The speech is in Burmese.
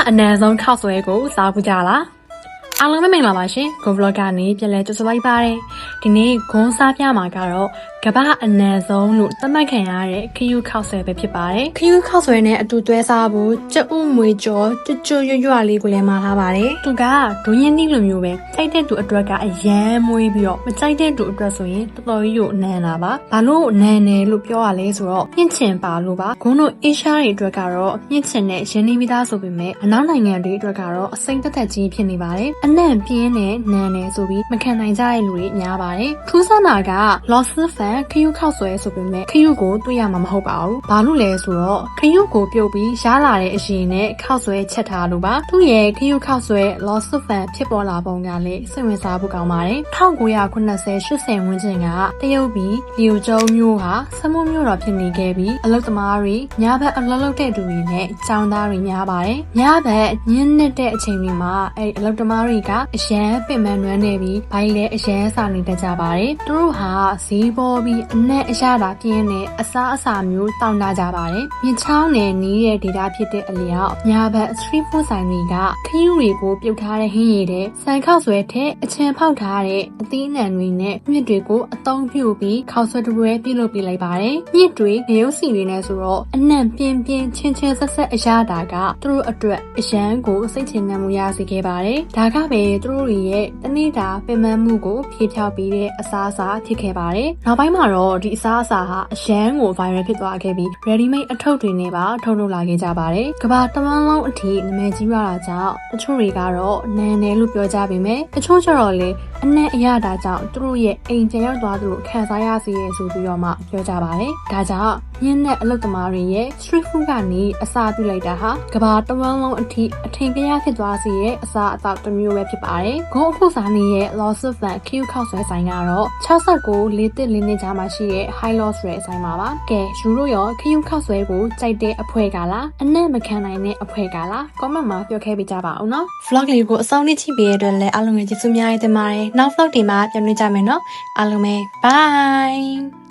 အနံဆုံးခောက်ဆွဲကိုစားပူကြလားအားလုံးပဲမင်္ဂလာပါရှင်ဂွန်ဗလော့ကနေပြန်လဲကြိုဆိုလိုက်ပါတယ်ဒီနေ့ဂွန်စားပြမှာကတော့ကမ္ဘာအနံဆုံးလို့သတ်မှတ်ခံရတဲ့ခရူးခောက်ဆွဲပဲဖြစ်ပါတယ်ခရူးခောက်ဆွဲနဲ့အတူတွဲစားဖို့ကြက်ဥမွေကြောကျွတ်ရွတ်လေးကိုလည်းမှာထားပါတယ်သူကဒွင်းရင်းသီးလိုမျိုးပဲကြိုက်တဲ့သူအတွက်ကအရန်မွေးပြီးတော့မကြိုက်တဲ့သူအတွက်ဆိုရင်တော်တော်ကြီးကိုနန်းတာပါဘာလို့နန်းတယ်လို့ပြောရလဲဆိုတော့မြင့်ချင်ပါလို့ပါဂွန်တို့အေရှားတွေအတွက်ကတော့မြင့်ချင်တဲ့ရင်းနှီးပြီးသားဆိုပေမဲ့အနောက်နိုင်ငံတွေအတွက်ကတော့အစိမ့်သက်ကြီးဖြစ်နေပါတယ်အနံပြင်းနဲ့နန်းတယ်ဆိုပြီးမခံနိုင်ကြတဲ့လူတွေများပါတယ်ထူးဆန်းတာကလော့စ်ဖန်ခရူးခောက်ဆွဲဆိုပေမဲ့ခရူးကိုတွေ့ရမှာမဟုတ်ပါဘူးဘာလို့လဲဆိုတော့ခရူးကိုပြုတ်ပြီးရှားလာတဲ့အရှင်နဲ့ခောက်ဆွဲချက်ထားလို့ပါသူ့ရဲ့ခရူးခောက်ဆွဲလော့စ်ဖန်ဖြစ်ပေါ်လာပုံကလည်းစိတ်ဝင်စားဖို့ကောင်းပါတယ်1980-80ဝန်းကျင်ကတရုတ်ပြည်လီယိုကျုံမြို့ဟာစမုမြို့တော်ဖြစ်နေခဲ့ပြီးအလုပ်သမားတွေညဘက်အလုပ်လုပ်တဲ့သူတွေနဲ့ကျောင်းသားတွေများပါတယ်ညဘက်ညနေတဲ့အချိန်တွေမှာအဲ့အလုပ်သမားတွေကအရန်ပင်ပန်းနွမ်းနေပြီးဘိုင်းလည်းအရန်စာနေတတ်ကြပါတယ်သူတို့ဟာဈေးပေါ်ပြီးအနက်အရတာပြင်းနဲ့အစားအစာမျိုးတောင်းတကြပါတယ်မြင်းချောင်းနယ်နီးတဲ့ဒေသဖြစ်တဲ့အလျောက်ညဘက် street food ဆိုင်တွေကခရူးတွေကိုပြုတ်ထားတဲ့ဟင်းရည်တဲ့စံခောက်ဆွဲထက်အချံဖောက်ထားတဲ့အသီးနှံတွေနဲ့မြစ်တွေကိုအသုံးပြုပြီးခောက်ဆွဲတပွဲပြုလုပ်ပေးလိုက်ပါတယ်မြစ်တွေငရုတ်စီတွေနဲ့ဆိုတော့အနံ့ပြင်းပြင်းချင်းချင်းဆက်ဆက်အရတာကသူတို့အတွက်အရန်ကိုစိတ်ချနှံမှုရစေခဲ့ပါတယ်ဒါကပဲသူတို့ရဲ့တနေ့တာပင်ပန်းမှုကိုဖြေဖြောက်ပြီးတဲ့အစားအစာဖြစ်ခဲ့ပါတယ်နောက်ပိုင်းမှာတော့ဒီအစားအစာဟာအရန်ကို viral ဖြစ်သွားခဲ့ပြီး ready made အထုပ်တွေနဲ့ပါထုတ်လုပ်လာခဲ့ကြပါတယ်ကမ္ဘာတဝန်းလုံးအထိနာမည်ကြီးရတာကြောင့်တချို့တွေကတော့နန်းတယ်လို့ပြောကြပေမဲ့တချို့ကျတော့လေအနံ့အရတာကြောင့်သူတို့ရဲ့အိမ်ပြန်ရောက်သွားသူတို့ခံစားရစေရဆိုပြီးတော့မှပြောကြပါတယ်ဒါကြောင့်ညင်းတဲ့အလုပ်သမားတွေရဲ့ street food ကနေအစားပြုလိုက်တာဟာကမ္ဘာတဝန်းလုံးအထိအထင်ကြီးဖြစ်သွားစေရဲ့အစားအသောက်တစ်မျိုးပဲဖြစ်ပါတယ်ဂုံအခုစားနေရဲ့ loss of fan ခရူးခောက်ဆွဲဆိုင်ကတော့69လေးတစ်လေးနှစ်ကြားမှာရှိတဲ့ high loss ရဲ့အဆိုင်ပါပါကဲယူတို့ရောခရူးခောက်ဆွဲကိုကြိုက်တဲ့အဖွဲကလားအနံ့မခံနိုင်တဲ့အဖွဲကလား comment မှာပြောခဲ့ပေးကြပါဦးနော် vlog လေးကိုအဆုံးထိကြည့်ပေးရတဲ့အတွက်လည်းအားလုံးကိုကျေးဇူးများတင်ပါတယ်နောက် vlog တွေမှာပြန်တွေ့ကြမယ်နော်အားလုံးပဲ bye